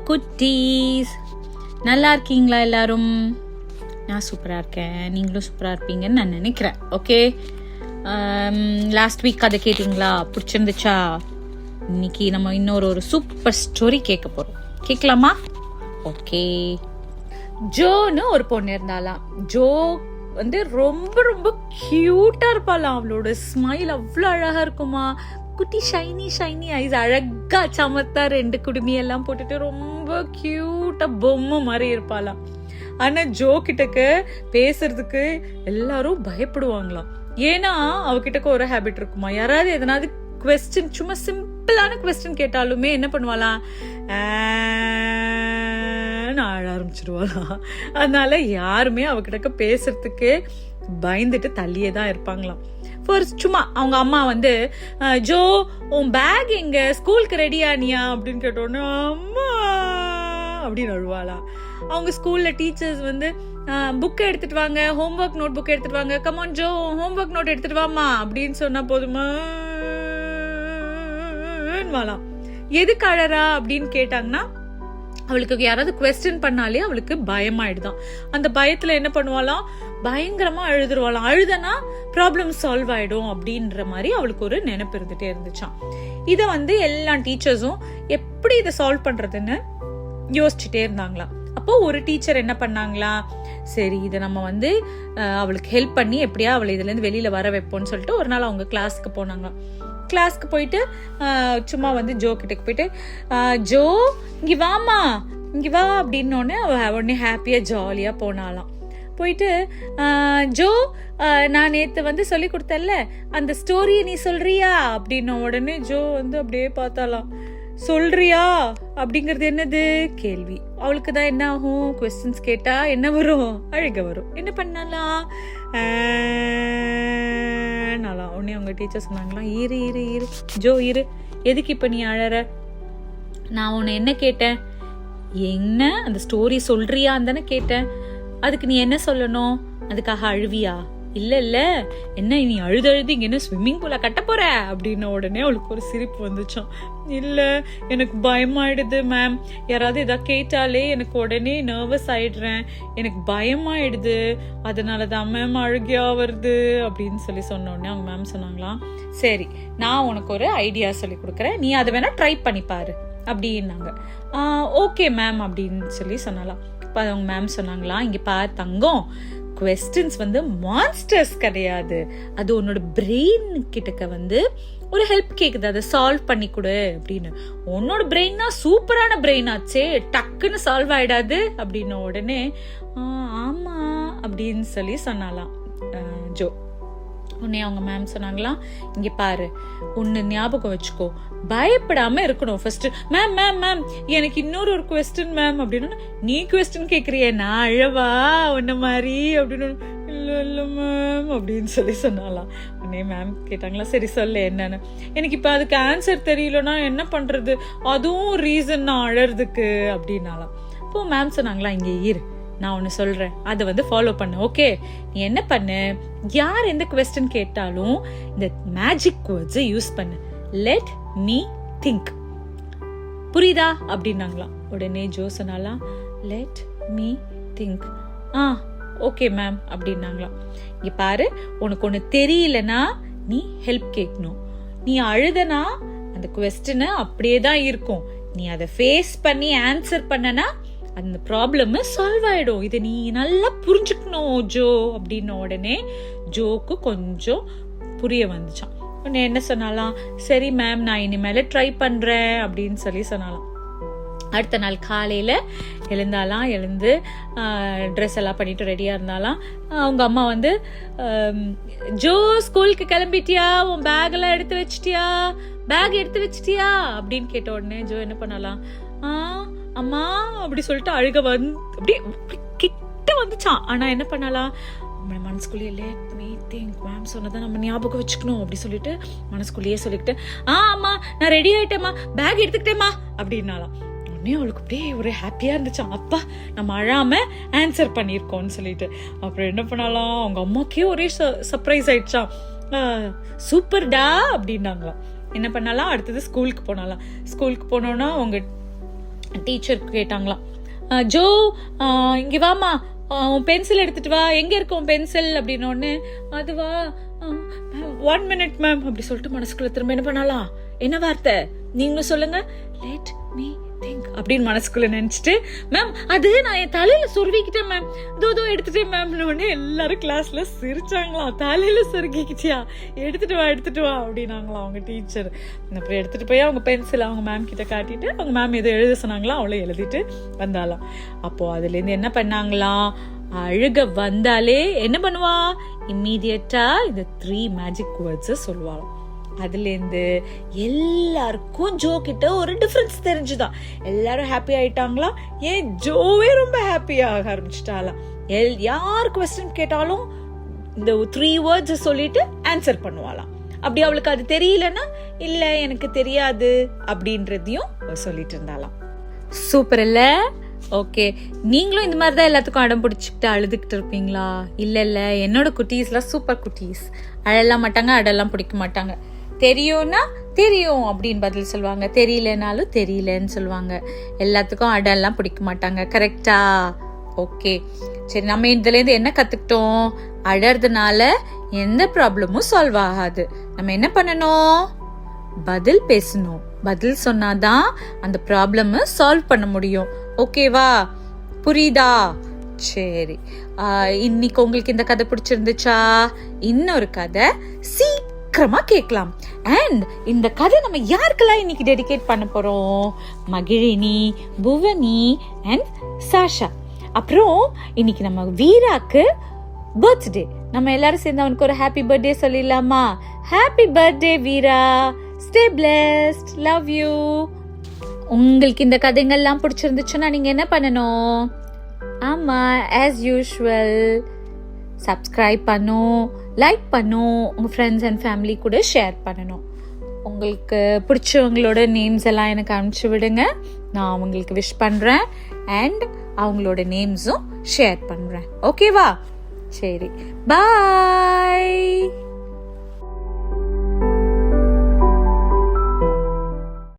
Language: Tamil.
குட்டீஸ், நல்லா இருக்கீங்களா எல்லாரும்? நான் சூப்பராக இருக்கேன், நீங்களும் சூப்பராக இருப்பீங்கன்னு நான் நினைக்கிறேன். ஓகே, லாஸ்ட் வீக் கதை கேட்டிங்களா? பிடிச்சிருந்துச்சா? இன்னைக்கு நம்ம இன்னொரு சூப்பர் ஸ்டோரி கேட்க போகிறோம். கேட்கலாமா? ஓகே. ஜோன்னு ஒரு பொண்ணு இருந்தாலாம். ஜோ வந்து ரொம்ப ரொம்ப கியூட்டா இருப்பாளாம். அவளோட ஸ்மைல் அவ்வளோ அழகா இருக்குமா. குட்டி ஷைனி ஐஸ், அழகா சமத்தா 2 குடுமியெல்லாம் போட்டுட்டு ரொம்ப கியூட்டா பொம்மை மாதிரி இருப்பாளாம். ஆனா ஜோ கிட்டக்கு பேசுறதுக்கு எல்லாரும் பயப்படுவாங்களாம். ஏன்னா அவகிட்டக்கு ஒரு ஹேபிட் இருக்குமா, யாராவது எதனாவது குவெஸ்டின், சும்மா சிம்பிளான குவெஸ்டின் கேட்டாலுமே என்ன பண்ணுவாளாம், அழ ஆரம்பிச்சிடுவாளாம். அதனால யாருமே அவகிட்ட பேசுறதுக்கு பயந்துட்டு தள்ளியே தான் இருப்பாங்களாம். சும்மா அவங்க அம்மா வந்து, ஜோ உன் பேக் எங்க, ஸ்கூலுக்கு ரெடியானியா அப்படின்னு கேட்டோன்னு அம்மா அப்படின்னு அழுவாளாம். அவங்க ஸ்கூல்ல டீச்சர்ஸ் வந்து, புக் எடுத்துட்டு வாங்க, ஹோம்ஒர்க் நோட் புக் எடுத்துட்டு வாங்க, கமான் ஜோ ஹோம்ஒர்க் நோட் எடுத்துட்டு வாமா அப்படின்னு சொன்னா போதுமா வாலாம். எதுக்கு அழறா அப்படின்னு கேட்டாங்கன்னா, அவளுக்கு யாராவது குவெஸ்டின் பண்ணாலே அவளுக்கு பயமாயிடுதான். அந்த பயத்துல என்ன பண்ணுவாளாம், பயங்கரமா அழுதுருவாளாம். அழுதனா ப்ராப்ளம் சால்வ் ஆயிடும் அப்படின்ற மாதிரி அவளுக்கு ஒரு நினைப்பு இருந்துட்டே இருந்துச்சான். இத வந்து எல்லா டீச்சர்ஸும் எப்படி இதை சால்வ் பண்றதுன்னு யோசிச்சுட்டே இருந்தாங்களாம். அப்போ ஒரு டீச்சர் என்ன பண்ணாங்களா, சரி இதை நம்ம வந்து அவளுக்கு ஹெல்ப் பண்ணி எப்படியா அவளை இதுல இருந்து வெளியில வர வைப்போம்னு சொல்லிட்டு ஒரு நாள் அவங்க கிளாஸ்க்கு போனாங்க. கிளாஸ்க்கு போயிட்டு சும்மா வந்து ஜோ கிட்டக்கு போயிட்டு, ஜோ இங்க வாமா, இங்க வா அப்படின்னோடனே அவ உடனே ஹாப்பியா ஜாலியா போனாலாம். போயிட்டு, ஜோ நான் நேத்து வந்து சொல்லி கொடுத்தேன்ல அந்த ஸ்டோரியை நீ சொல்றியா அப்படின்ன உடனே ஜோ வந்து அப்படியே பார்த்தாலாம். சொல்றியா அப்படிங்கறது என்னது கேள்வி. அவளுக்கு தான் என்ன ஆகும், குவெஸ்டின்ஸ் கேட்டா என்ன வரும், அழுக வரும். என்ன பண்ணலாம், உடனே அவங்க டீச்சர் சொன்னாங்களாம், இரு ஜோ இரு, எதுக்கு இப்ப நீ அழற, நான் உன்னை என்ன கேட்டேன், என்ன அந்த ஸ்டோரி சொல்றியான்னு தானே கேட்டேன், அதுக்கு நீ என்ன சொல்லணும், அதுக்காக அழுவியா, இல்ல என்ன நீ அழுது இங்க என்ன ஸ்விம்மிங் பூல கட்ட போற அப்படின்ன உடனே அவளுக்கு ஒரு சிரிப்பு வந்துச்சான். இல்ல எனக்கு பயமாயிடுது மேம், யாராவது ஏதாவது கேட்டாலே எனக்கு உடனே நர்வஸ் ஆயிடுறேன், எனக்கு பயமாயிடுது, அதனாலதான் மேம் அழுகியா வருது அப்படின்னு சொல்லி சொன்ன உடனே அவங்க மேம் சொன்னாங்களாம், சரி நான் உனக்கு ஒரு ஐடியா சொல்லி கொடுக்குறேன், நீ அதை வேணா ட்ரை பண்ணி பாரு அப்படின்னாங்க. ஓகே மேம் அப்படின்னு சொல்லி சொன்னாலாம். இப்ப அவங்க மேம் சொன்னாங்களா, இங்க பாரு தங்கம், குவெஸ்டின்ஸ் வந்து மான்ஸ்டர்ஸ் கிடையாது, அது உன்னோட பிரெயின் கிட்டக்க வந்து ஒரு ஹெல்ப் கேக்குது, அதை சால்வ் பண்ணி கொடு அப்படின்னு. உன்னோட பிரெயின்னா சூப்பரான பிரெயின் ஆச்சே, டக்குன்னு சால்வ் ஆயிடாது அப்படின்னு உடனே ஆமா அப்படின்னு சொல்லி சொன்னாலாம் ஜோ. உடனே அவங்க மேம் சொன்னாங்களாம், இங்க பாரு ஒன்னு ஞாபகம் வச்சுக்கோ, பயப்படாம இருக்கணும் ஃபர்ஸ்ட். மேம் மேம் மேம் எனக்கு இன்னொரு குவெஸ்டின் மேம் அப்படின்னு. நீ குவெஸ்டின் கேக்குறிய, நான் அழவா உன்ன மாதிரி அப்படின்னு. இல்ல மேம் அப்படின்னு சொல்லி சொன்னாலாம். உடனே மேம் கேட்டாங்களா, சரி சொல்லு என்னன்னு. எனக்கு இப்ப அதுக்கு ஆன்சர் தெரியலன்னா என்ன பண்றது, அதுவும் ரீசன் நான் அழறதுக்கு அப்படின்னாலாம். இப்போ மேம் சொன்னாங்களா, இங்க இரு நான் ஒன்னு சொல்றேன், அதை வந்து ஃபாலோ பண்ணு. ஓகே, நீ என்ன பண்ணு, யார் எந்த குவெஸ்டின் கேட்டாலும் இந்த மேஜிக் வேர்ட்ஸ் யூஸ் பண்ணு, லெட் மீ திங்க், புரியுதா அப்படின்னாங்களாம். உடனே ஜோ சொன்னாலாம், let me think, okay ma'am அப்படின்னாங்களாம். இங்க பாரு, உனக்கு ஒண்ணு தெரியலனா நீ ஹெல்ப் கேட்கணும், நீ அழுதனா அந்த குவெஸ்டின் அப்படியேதான் இருக்கும், நீ அதை ஃபேஸ் பண்ணி ஆன்சர் பண்ணனா அந்த ப்ராப்ளம் சால்வ் ஆயிடும், இதை நீ நல்லா புரிஞ்சுக்கணும் ஜோ அப்படின்ன உடனே ஜோக்கு கொஞ்சம் புரிய வந்துச்சான். உடனே என்ன சொன்னாலாம், சரி மேம் நான் இனிமேல ட்ரை பண்றேன் அப்படின்னு சொல்லி சொன்னாலாம். அடுத்த நாள் காலையில எழுந்து ட்ரெஸ் எல்லாம் பண்ணிட்டு ரெடியா இருந்தாலாம். அவங்க அம்மா வந்து, ஜோ ஸ்கூலுக்கு கிளம்பிட்டியா, உன் பேக் எல்லாம் எடுத்து வச்சிட்டியா அப்படின்னு கேட்ட உடனே ஜோ என்ன பண்ணலாம், அம்மா அப்படி சொல்லிட்டு அழுக அப்படியே கிட்ட வந்துச்சான். ஆனா என்ன பண்ணலாம், மனசுக்குள்ளேயே லெட் மீ திங்க், மேம் சொன்னதை நம்ம ஞாபகம் வச்சுக்கணும் அப்படி சொல்லிட்டு மனசுக்குள்ளேயே சொல்லிக்கிட்டு, அம்மா நான் ரெடி ஆயிட்டேம்மா, பேக் எடுத்துக்கிட்டேம்மா அப்படின்னாலாம். உடனே அவளுக்கு அப்படியே ஒரு ஹாப்பியா இருந்துச்சான், அப்பா நம்ம அழாம ஆன்சர் பண்ணிருக்கோம்னு சொல்லிட்டு. அப்புறம் என்ன பண்ணலாம், அவங்க அம்மாக்கே ஒரே சர்ப்ரைஸ் ஆயிடுச்சான். சூப்பர்டா அப்படின்னாங்களாம். என்ன பண்ணாலாம், அடுத்தது ஸ்கூலுக்கு போனாலாம். ஸ்கூலுக்கு போனோன்னா அவங்க டீச்சருக்கு கேட்டாங்களாம், ஜோ இங்கே வாமா, உன் பென்சில் எடுத்துட்டு வா, எங்கே இருக்கு உன் பென்சில் அப்படின்னோடனே, அதுவா 1 minute மேம் அப்படி சொல்லிட்டு மனசுக்குள்ள திரும்ப என்ன பண்ணாலாம், என்ன வார்த்தை நீங்களும் சொல்லுங்க, லெட் மீ திங்க் அப்படின்னு மனசுக்குள்ள நினைச்சிட்டு, மேம் அது நான் என் தலையில சொருவிக்கிட்டேன் மேம், தோ எடுத்துட்டேன் மேம்னு எல்லாரும் கிளாஸ்ல சிரிச்சாங்களாம். தலையில சொருகிக்கிச்சியா, எடுத்துட்டு வா அப்படின்னாங்களாம் அவங்க டீச்சர். அப்புறம் எடுத்துட்டு போய் அவங்க பென்சில் அவங்க மேம் கிட்ட காட்டிட்டு, அவங்க மேம் எதோ எழுத சொன்னாங்களாம், அவளை எழுதிட்டு வந்தாலாம். அப்போ அதுல இருந்து என்ன பண்ணாங்களாம், அழுக வந்தாலே என்ன பண்ணுவா, இம்மீடியட்டா இந்த 3 magic words சொல்லுவாளாம். அதுல இருந்து எல்லாருக்கும் ஜோ கிட்ட ஒரு டிஃபரன்ஸ் தெரிஞ்சுதான். எல்லாரும் ஹாப்பி ஆயிட்டாங்களா, ஏன் ஜோவே ரொம்ப ஹாப்பியாக ஆரம்பிச்சுட்டாலாம். யார் குவெஸ்டின் கேட்டாலும் இந்த 3 words சொல்லிட்டு ஆன்சர் பண்ணுவாளாம். அப்படி அவளுக்கு அது தெரியலன்னா, இல்ல எனக்கு தெரியாது அப்படின்றதையும் சொல்லிட்டு இருந்தாலாம். சூப்பர் இல்ல? ஓகே, நீங்களும் இந்த மாதிரி தான் எல்லாத்துக்கும் அடம் பிடிச்சிக்கிட்டு அழுதுகிட்டு இருப்பீங்களா? இல்ல என்னோட குட்டீஸ்லாம் சூப்பர் குட்டீஸ். அழலாம் மாட்டாங்க, அடெல்லாம் பிடிக்க மாட்டாங்க. தெரியும்னா தெரியும் அப்படின்னு பதில் சொல்லுவாங்க, தெரியலனாலும் தெரியலன்னு சொல்லுவாங்க. எல்லாத்துக்கும் அடெல்லாம் பிடிக்க மாட்டாங்க. கரெக்டா? ஓகே, சரி, நம்ம இதுல இருந்து என்ன கத்துக்கிட்டோம்? அழறதுனால எந்த ப்ராப்ளமும் சால்வ் ஆகாது. நம்ம என்ன பண்ணணும்? பதில் பேசணும். பதில் சொன்னாதான் அந்த ப்ராப்ளம் சால்வ் பண்ண முடியும். ஓகேவா? புரியுதா? சரி, இன்னைக்கு உங்களுக்கு இந்த கதை பிடிச்சிருந்துச்சா? இன்னொரு கதை சீக்கிரமா கேட்கலாம். அண்ட் இந்த கதை நம்ம யாருக்கெல்லாம் இன்னைக்கு டெடிகேட் பண்ண போறோம்? மகிழினி, புவனி அண்ட் சாஷா. அப்புறம் இன்னைக்கு நம்ம வீராக்கு பர்த்டே. நம்ம எல்லாரும் சேர்ந்து அவனுக்கு ஒரு ஹாப்பி பர்த்டே சொல்லிடலாமா? Happy birthday Veera, stay blessed, love you. உங்களுக்கு இந்த கதைகள்லாம் பிடிச்சிருந்துச்சுன்னா நீங்க என்ன பண்ணணும்? ஆமா, ஆஸ் யூஷுவல் சப்ஸ்கிரைப் பண்ணும், லைக் பண்ணும், உங்க ஃப்ரெண்ட்ஸ் அண்ட் ஃபேமிலி கூட ஷேர் பண்ணணும். உங்களுக்கு பிடிச்சவங்களோட நேம்ஸ் எல்லாம் எனக்கு அனுப்பிச்சு விடுங்க. நான் அவங்களுக்கு விஷ் பண்றேன் அண்ட் அவங்களோட நேம்ஸும் ஷேர் பண்றேன். ஓகேவா? சரி, பாய்.